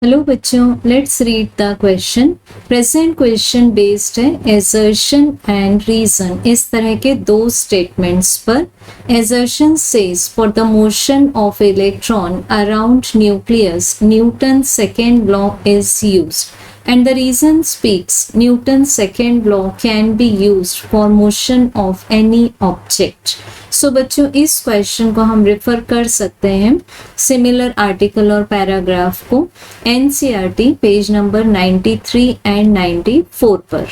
Hello बच्चों, let's read the question. Present question based है assertion and reason. इस तरह के दो स्टेटमेंट्स पर। Assertion says for the motion of electron around nucleus Newton second law is used and the reason speaks Newton's second law can be used for motion of any object. So बच्चों, इस question को हम refer कर सकते हैं similar article और paragraph को NCERT page number 93 and 94 पर।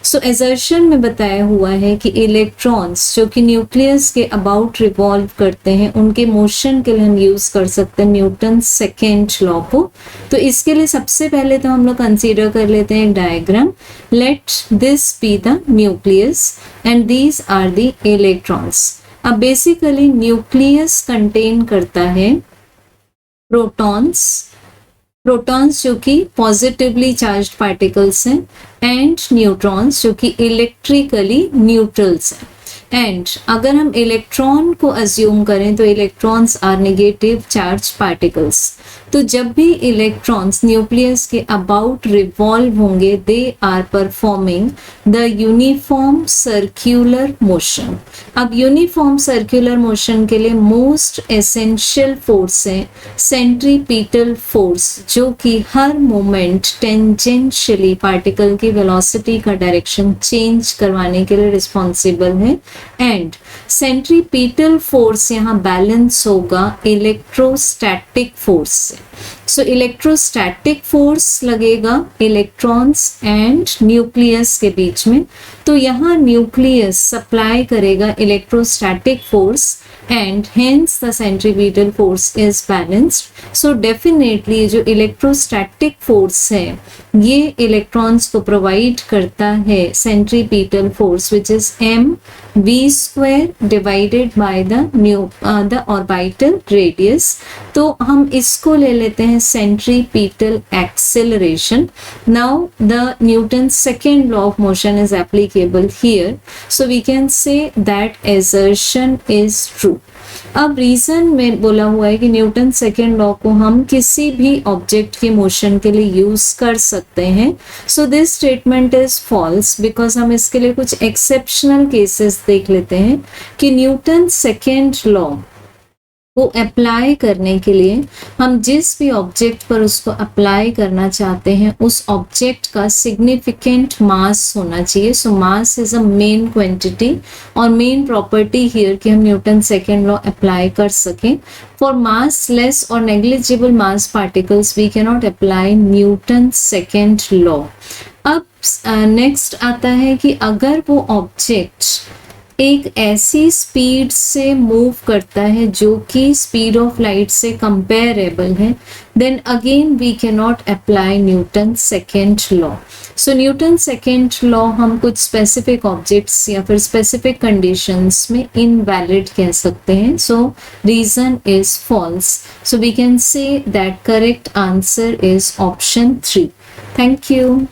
सो एजर्शन में बताया हुआ है कि इलेक्ट्रॉन्स जो कि न्यूक्लियस के अबाउट रिवॉल्व करते हैं, उनके मोशन के लिए हम यूज कर सकते हैं न्यूटन सेकेंड लॉ को। तो इसके लिए सबसे पहले तो हम लोग कंसीडर कर लेते हैं एक diagram. Let this be the nucleus and these are the electrons. अब बेसिकली न्यूक्लियस कंटेन करता है प्रोटॉन्स जो कि पॉजिटिवली चार्ज्ड पार्टिकल्स हैं एंड न्यूट्रॉन्स जो कि इलेक्ट्रिकली न्यूट्रल्स हैं। एंड अगर हम इलेक्ट्रॉन को अज्यूम करें तो electrons are negative charge particles. तो जब भी इलेक्ट्रॉन्स न्यूक्लियस के अबाउट रिवॉल्व होंगे, they are performing the uniform circular motion. अब यूनिफॉर्म सर्क्यूलर मोशन के लिए मोस्ट एसेंशियल फोर्स है सेंट्रीपीटल फोर्स, जो कि हर मोमेंट टेंजेंशियली पार्टिकल की वेलोसिटी का डायरेक्शन चेंज करवाने के लिए रिस्पॉन्सिबल है। एंड सेंट्रीपीटल फोर्स यहाँ बैलेंस होगा इलेक्ट्रोस्टैटिक फोर्स से। सो इलेक्ट्रोस्टैटिक फोर्स लगेगा इलेक्ट्रॉन्स एंड न्यूक्लियस के बीच में। तो यहाँ न्यूक्लियस सप्लाई करेगा electrostatic force and hence the centripetal force is balanced. So definitely जो इलेक्ट्रोस्टैटिक फोर्स है ये इलेक्ट्रॉन्स को प्रोवाइड करता है centripetal force which is mv² divided by the orbital radius. तो हम इसको ले लेते हैं centripetal acceleration. Now the Newton second law of motion is applicable here, so we can say that assertion is true. अब reason में बोला हुआ है कि न्यूटन सेकेंड लॉ को हम किसी भी ऑब्जेक्ट के मोशन के लिए यूज कर सकते हैं। So this statement is false because हम इसके लिए कुछ एक्सेप्शनल केसेस देख लेते हैं कि न्यूटन सेकेंड लॉ को अप्लाई करने के लिए हम जिस भी ऑब्जेक्ट पर उसको अप्लाई करना चाहते हैं उस ऑब्जेक्ट का सिग्निफिकेंट मास होना चाहिए। So mass is a main quantity और मेन प्रॉपर्टी हियर कि हम न्यूटन सेकेंड लॉ अप्लाई कर सकें। फॉर मास लेस और negligible mass particles we can not apply Newton second law. अब नेक्स्ट आता है कि अगर वो ऑब्जेक्ट एक ऐसी स्पीड से मूव करता है जो कि स्पीड ऑफ लाइट से कंपेरेबल है, then again we can not apply Newton second law. So Newton second law हम कुछ स्पेसिफिक ऑब्जेक्ट्स या फिर स्पेसिफिक कंडीशंस में इनवैलिड कह सकते हैं। So reason is false. So we can say that correct answer is option 3। Thank you.